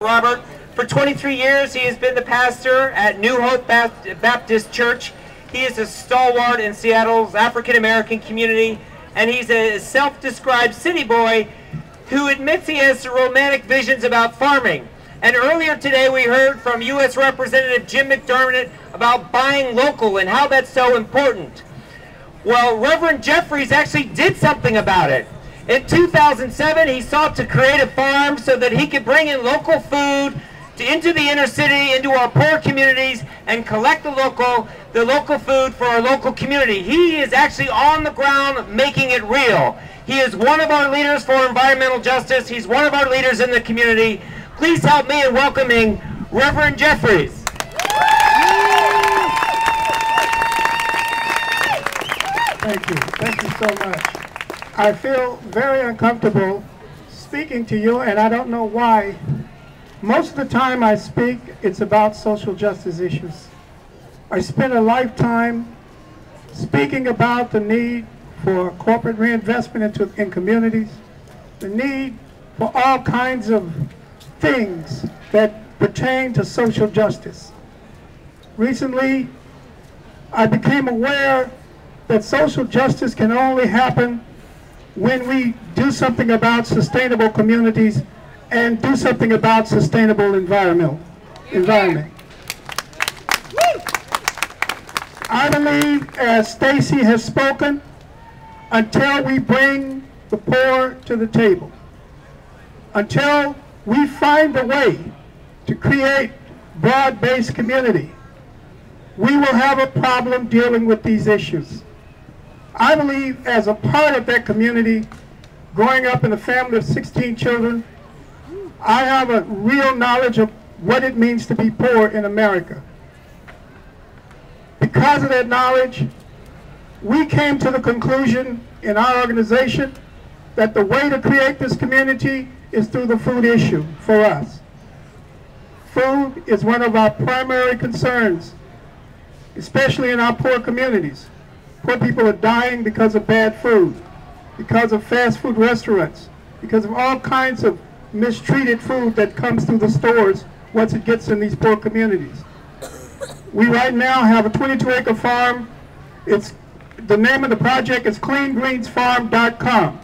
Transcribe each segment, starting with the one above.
Robert. For 23 years, he has been the pastor at New Hope Baptist Church. He is a stalwart in Seattle's African-American community, and he's a self-described city boy who admits he has romantic visions about farming. And earlier today, we heard from U.S. Representative Jim McDermott about buying local and how that's so important. Well, Reverend Jeffries actually did something about it. In 2007, he sought to create a farm so that he could bring in local food into the inner city, into our poor communities, and collect the local food for our local community. He is actually on the ground making it real. He is one of our leaders for environmental justice. He's one of our leaders in the community. Please help me in welcoming Reverend Jeffries. Thank you. Thank you so much. I feel very uncomfortable speaking to you, and I don't know why. Most of the time I speak, it's about social justice issues. I spent a lifetime speaking about the need for corporate reinvestment in communities, the need for all kinds of things that pertain to social justice. Recently, I became aware that social justice can only happen when we do something about sustainable communities and do something about sustainable environment. I believe, as Stacy has spoken, until we bring the poor to the table, until we find a way to create broad-based community, we will have a problem dealing with these issues. I believe, as a part of that community, growing up in a family of 16 children, I have a real knowledge of what it means to be poor in America. Because of that knowledge, we came to the conclusion in our organization that the way to create this community is through the food issue for us. Food is one of our primary concerns, especially in our poor communities. Poor people are dying because of bad food, because of fast food restaurants, because of all kinds of mistreated food that comes through the stores once it gets in these poor communities. We right now have a 22-acre farm. The name of the project is cleangreensfarm.com.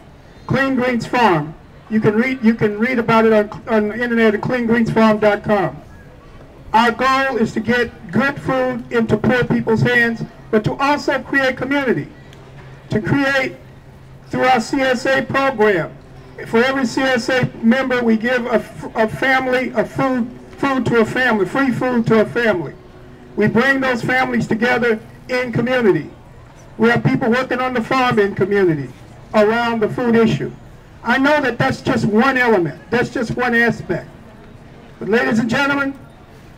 Clean Greens Farm. You can read about it on the internet at cleangreensfarm.com. Our goal is to get good food into poor people's hands, but to also create community. To create, through our CSA program, for every CSA member, we give a family food to a family, free food to a family. We bring those families together in community. We have people working on the farm in community around the food issue. I know that that's just one element, that's just one aspect. But ladies and gentlemen,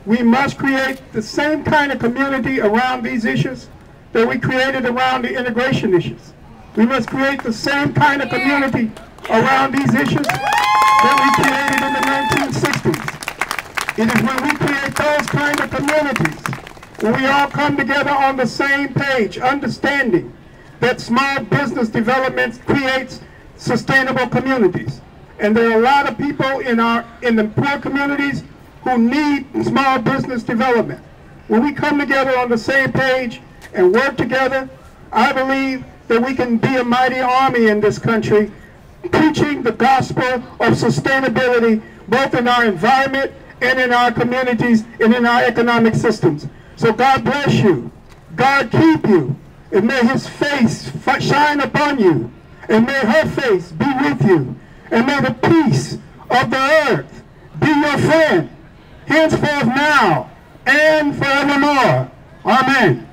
we must create the same kind of community around these issues that we created around the integration issues. We must create the same kind of community around these issues that we created in the 1960s. It is when we create those kind of communities, when we all come together on the same page, understanding that small business development creates sustainable communities. And there are a lot of people in the poor communities who need small business development. When we come together on the same page and work together, I believe that we can be a mighty army in this country, preaching the gospel of sustainability, both in our environment and in our communities and in our economic systems. So God bless you, God keep you, and may his face shine upon you, and may her face be with you, and may the peace of the earth be your friend, henceforth now and forevermore. Amen.